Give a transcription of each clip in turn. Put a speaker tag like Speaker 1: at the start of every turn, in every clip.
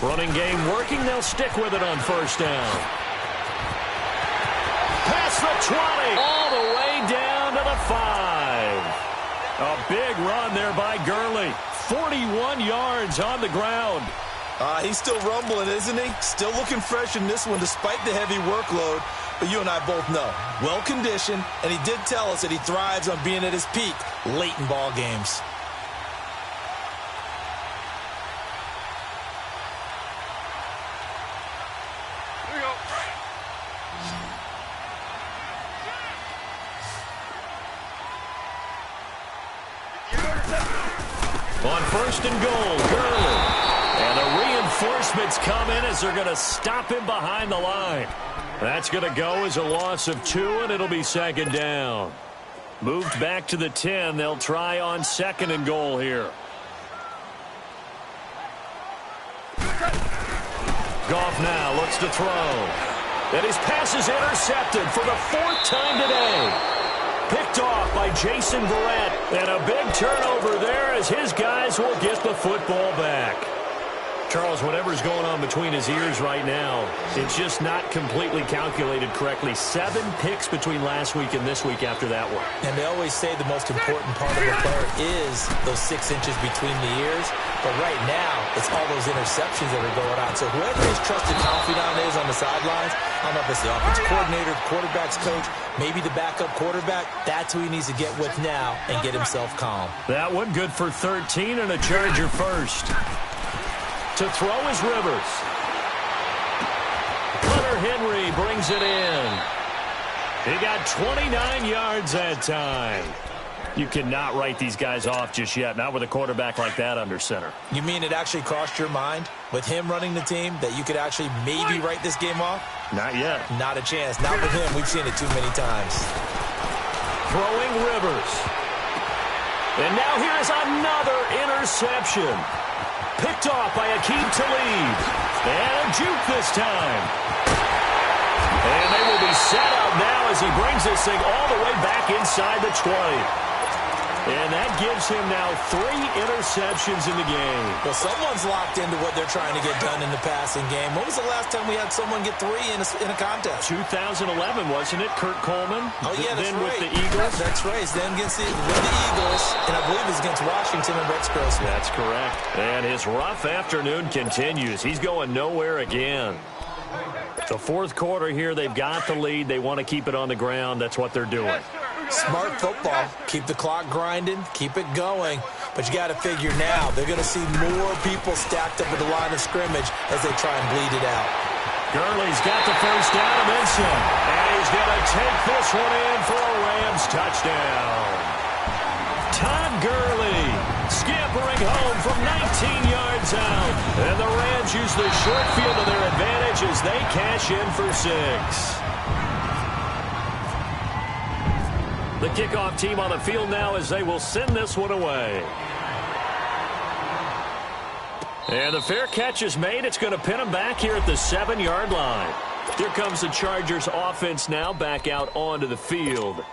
Speaker 1: Running game working. They'll stick with it on first down. Past the 20. All the way down to the 5. A big run there by Gurley. 41 yards on the ground.
Speaker 2: He's still rumbling, isn't he? Still looking fresh in this one despite the heavy workload. But you and I both know, well-conditioned, and he did tell us that he thrives on being at his peak late in ball games.
Speaker 1: On first and goal, Gurley. And the reinforcements come in as they're going to stop him behind the line. That's going to go as a loss of 2, and it'll be second down. Moved back to the 10. They'll try on second and goal here. Goff now looks to throw. And his pass is intercepted for the 4th time today. Picked off by Jason Verrett. And a big turnover there as his guys will get the football back. Charles, whatever's going on between his ears right now, it's just not completely calculated correctly. 7 picks between last week and this week after that one.
Speaker 2: And they always say the most important part of a player is those 6 inches between the ears. But right now, it's all those interceptions that are going on. So whoever his trusted confidant is on the sidelines, I don't know if it's the offensive coordinator, quarterback's coach, maybe the backup quarterback, that's who he needs to get with now and get himself calm.
Speaker 1: That one good for 13 and a Charger first. To throw is Rivers. Hunter Henry brings it in. He got 29 yards that time. You cannot write these guys off just yet, not with a quarterback like that under center.
Speaker 2: You mean it actually crossed your mind with him running the team that you could actually maybe write this game off?
Speaker 1: Not yet.
Speaker 2: Not a chance. Not with him. We've seen it too many times.
Speaker 1: Throwing Rivers. And now here's another interception. Picked off by Akeem Talib. And a juke this time. And they will be set up now as he brings this thing all the way back inside the 20. And that gives him now 3 interceptions in the game.
Speaker 2: Well, someone's locked into what they're trying to get done in the passing game. When was the last time we had someone get 3 in a contest?
Speaker 1: 2011, wasn't it? Kurt Coleman?
Speaker 2: Oh, yeah, that's
Speaker 1: then
Speaker 2: right.
Speaker 1: With the Eagles?
Speaker 2: That's right. Then with the Eagles, and I believe it was against Washington and Rex Grossman.
Speaker 1: That's correct. And his rough afternoon continues. He's going nowhere again. The 4th quarter here, they've got the lead. They want to keep it on the ground. That's what they're doing.
Speaker 2: Smart football. Keep the clock grinding. Keep it going. But you got to figure now they're going to see more people stacked up at the line of scrimmage as they try and bleed it out.
Speaker 1: Gurley's got the first down and then some. And he's going to take this one in for a Rams touchdown. Todd Gurley scampering home from 19 yards out. And the Rams use the short field to their advantage as they cash in for 6. The kickoff team on the field now as they will send this one away. And the fair catch is made. It's going to pin them back here at the 7-yard line. Here comes the Chargers offense now back out onto the field.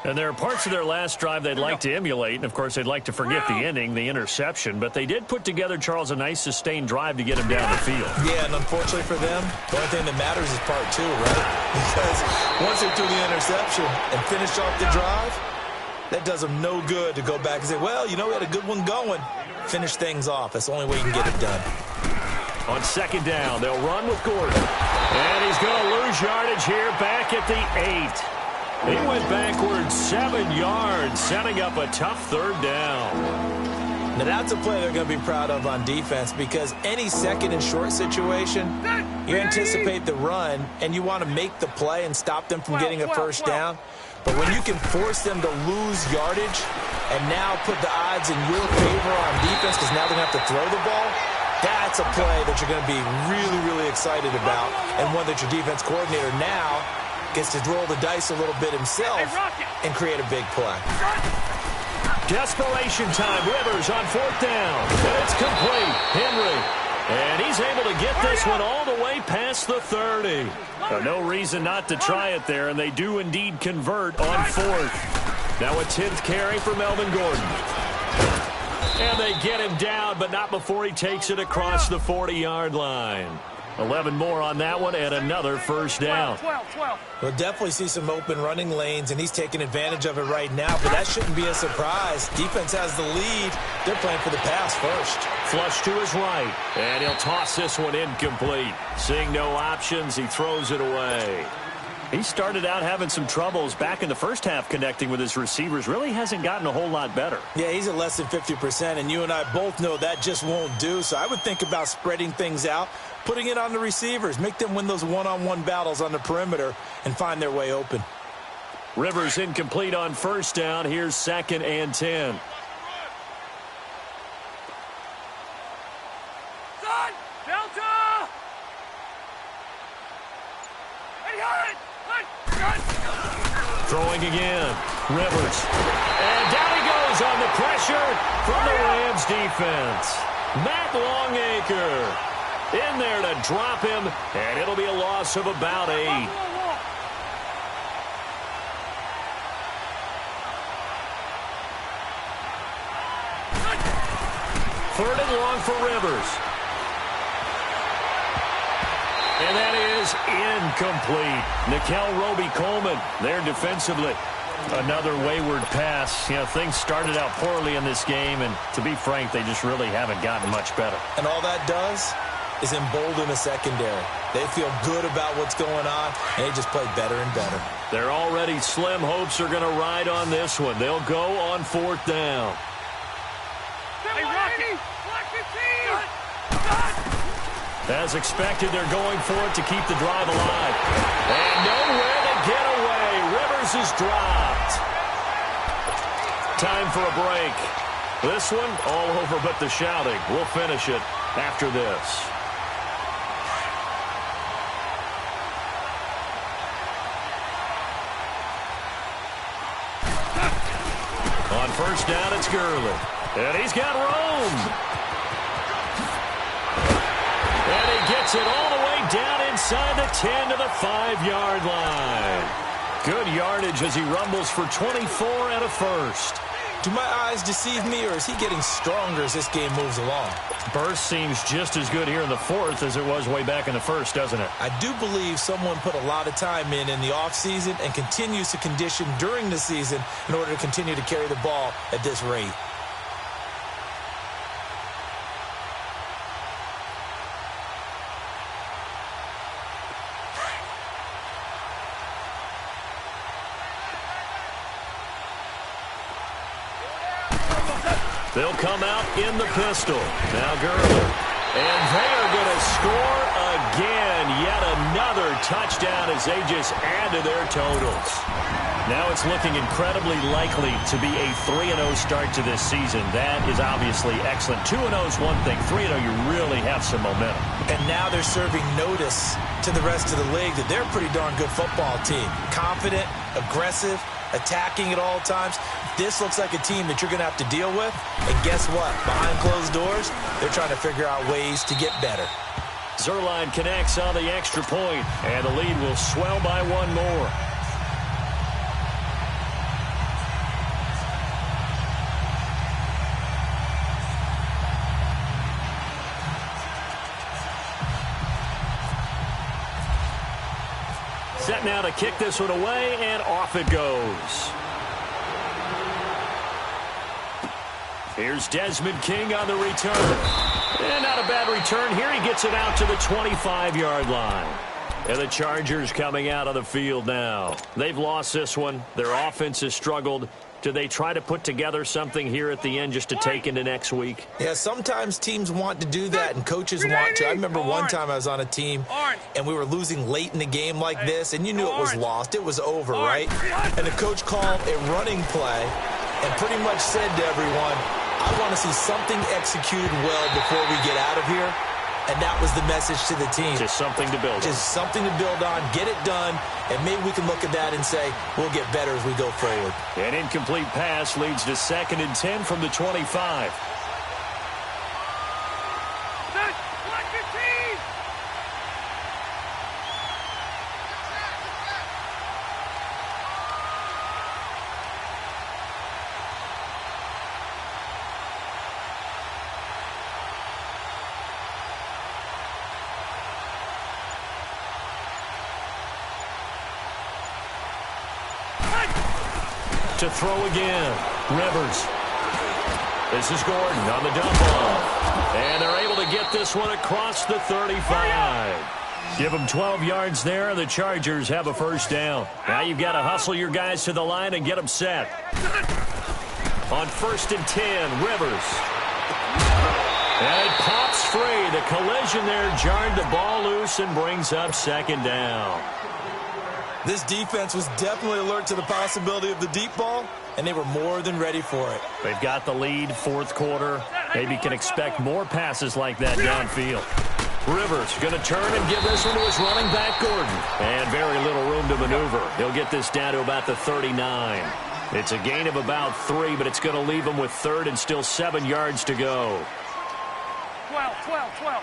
Speaker 1: And there are parts of their last drive they'd like to emulate. And, of course, they'd like to forget the ending, the interception. But they did put together, Charles, a nice sustained drive to get him down the field.
Speaker 2: Yeah, and unfortunately for them, the only thing that matters is part 2, right? Because once they threw the interception and finished off the drive, that does them no good to go back and say, well, you know, we had a good one going. Finish things off. That's the only way you can get it done.
Speaker 1: On second down, they'll run with Gordon. And he's going to lose yardage here back at the 8. He went backwards 7 yards, setting up a tough 3rd down.
Speaker 2: Now, that's a play they're going to be proud of on defense because any second and short situation, you anticipate the run, and you want to make the play and stop them from getting a first down. But when you can force them to lose yardage and now put the odds in your favor on defense because now they're going to have to throw the ball, that's a play that you're going to be really, really excited about and one that your defense coordinator now gets to roll the dice a little bit himself and create a big play.
Speaker 1: Desperation time. Rivers on 4th down. And it's complete. Henry. And he's able to get this one all the way past the 30. No reason not to try it there, and they do indeed convert on 4th. Now a 10th carry for Melvin Gordon. And they get him down, but not before he takes it across the 40-yard line. 11 more on that one and another first down.
Speaker 3: 12.
Speaker 2: We'll definitely see some open running lanes, and he's taking advantage of it right now, but that shouldn't be a surprise. Defense has the lead. They're playing for the pass first.
Speaker 1: Flush to his right, and he'll toss this one incomplete. Seeing no options, he throws it away. He started out having some troubles back in the first half connecting with his receivers. Really hasn't gotten a whole lot better.
Speaker 2: Yeah, he's at less than 50%, and you and I both know that just won't do. So I would think about spreading things out, putting it on the receivers, make them win those one-on-one battles on the perimeter and find their way open.
Speaker 1: Rivers incomplete on first down. Here's 2nd and 10.
Speaker 3: Delta!
Speaker 1: Throwing again. Rivers. And down he goes on the pressure from the Rams defense. Matt Longacre in there to drop him, and it'll be a loss of about 8. Third and long for Rivers. And that is incomplete. DeYCallMeLouieB's there defensively. Another wayward pass. You know, things started out poorly in this game, and to be frank, they just really haven't gotten much better.
Speaker 2: And all that does is embolden the secondary. They feel good about what's going on, and they just play better and better.
Speaker 1: Their already slim hopes are going to ride on this one. They'll go on 4th down.
Speaker 3: Hey, Rocky!
Speaker 1: As expected, they're going for it to keep the drive alive. And nowhere to get away. Rivers is dropped. Time for a break. This one all over but the shouting. We'll finish it after this. On first down, it's Gurley. And he's got room. And he gets it all the way down inside the 10 to the 5-yard line. Good yardage as he rumbles for 24 and a first.
Speaker 2: Do my eyes deceive me, or is he getting stronger as this game moves along?
Speaker 1: Burst seems just as good here in the 4th as it was way back in the 1st, doesn't it?
Speaker 2: I do believe someone put a lot of time in the offseason and continues to condition during the season in order to continue to carry the ball at this rate.
Speaker 1: They'll come out in the pistol. Now Gurley. And they are going to score again. Yet another touchdown as they just add to their totals. Now it's looking incredibly likely to be a 3-0 start to this season. That is obviously excellent. 2-0 is one thing. 3-0, you really have some momentum.
Speaker 2: And now they're serving notice to the rest of the league that they're a pretty darn good football team. Confident, aggressive, attacking at all times. This looks like a team that you're going to have to deal with. And guess what? Behind closed doors, they're trying to figure out ways to get better.
Speaker 1: Zerline connects on the extra point, and the lead will swell by one more. Set now to kick this one away, and off it goes. Here's Desmond King on the return. And not a bad return here. He gets it out to the 25-yard line. And the Chargers coming out of the field now. They've lost this one. Their offense has struggled. Do they try to put together something here at the end just to take into next week?
Speaker 2: Yeah, sometimes teams want to do that and coaches want to. I remember one time I was on a team and we were losing late in the game like this, and you knew it was lost. It was over, right? And the coach called a running play and pretty much said to everyone, I want to see something executed well before we get out of here. And that was the message to the team.
Speaker 1: Just something to build on.
Speaker 2: Just something to build on, get it done, and maybe we can look at that and say, we'll get better as we go forward.
Speaker 1: An incomplete pass leads to 2nd and 10 from the 25. To throw again. Rivers. This is Gordon on the dump off. And they're able to get this one across the 35. Give them 12 yards there. The Chargers have a first down. Now you've got to hustle your guys to the line and get them set. On 1st and 10, Rivers. And it pops free. The collision there jarred the ball loose and brings up 2nd down.
Speaker 2: This defense was definitely alert to the possibility of the deep ball, and they were more than ready for it.
Speaker 1: They've got the lead, 4th quarter. Maybe can expect more passes like that downfield. Rivers going to turn and give this one to his running back, Gordon. And very little room to maneuver. He'll get this down to about the 39. It's a gain of about 3, but it's going to leave him with 3rd and still 7 yards to go.
Speaker 3: 12.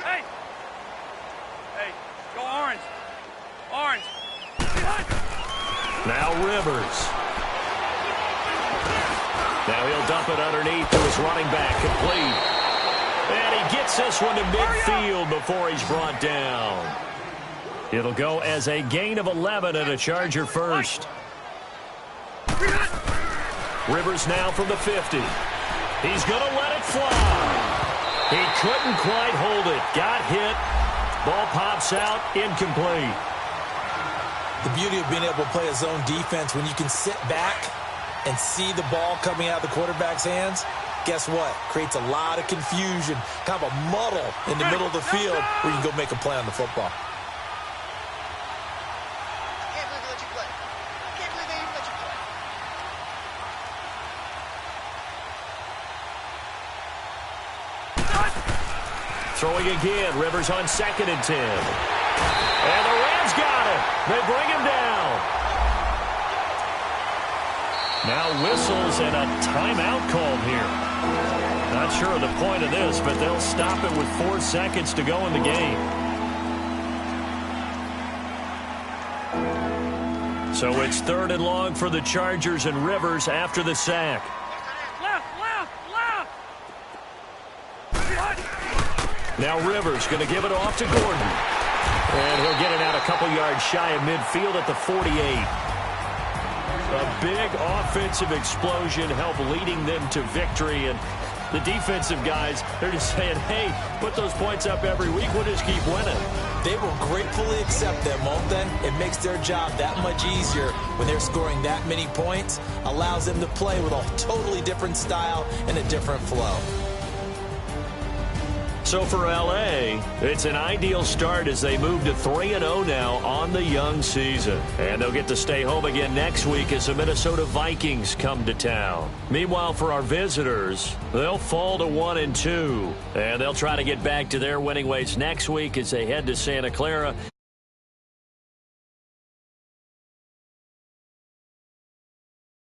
Speaker 3: Hey, go orange. Orange.
Speaker 1: Now Rivers. Now he'll dump it underneath to his running back, complete. And he gets this one to midfield before he's brought down. It'll go as a gain of 11 and a Charger first. Rivers now from the 50. He's going to let it fly. He couldn't quite hold it. Got hit. Ball pops out, incomplete.
Speaker 2: The beauty of being able to play a zone defense when you can sit back and see the ball coming out of the quarterback's hands, guess what? Creates a lot of confusion, kind of a muddle in the middle of the field where you can go make a play on the football.
Speaker 1: Throwing again, Rivers on 2nd and 10. And the Rams got him. They bring him down. Now whistles and a timeout called here. Not sure of the point of this, but they'll stop it with 4 seconds to go in the game. So it's 3rd and long for the Chargers and Rivers after the sack.
Speaker 3: Left.
Speaker 1: Now Rivers going to give it off to Gordon. And he'll get it out a couple yards shy of midfield at the 48. A big offensive explosion helped leading them to victory. And the defensive guys, they're just saying, hey, put those points up every week. We'll just keep winning.
Speaker 2: They will gratefully accept them, won't they? It makes their job that much easier when they're scoring that many points. Allows them to play with a totally different style and a different flow.
Speaker 1: So for L.A., it's an ideal start as they move to 3-0 now on the young season. And they'll get to stay home again next week as the Minnesota Vikings come to town. Meanwhile, for our visitors, they'll fall to 1-2. And they'll try to get back to their winning ways next week as they head to Santa Clara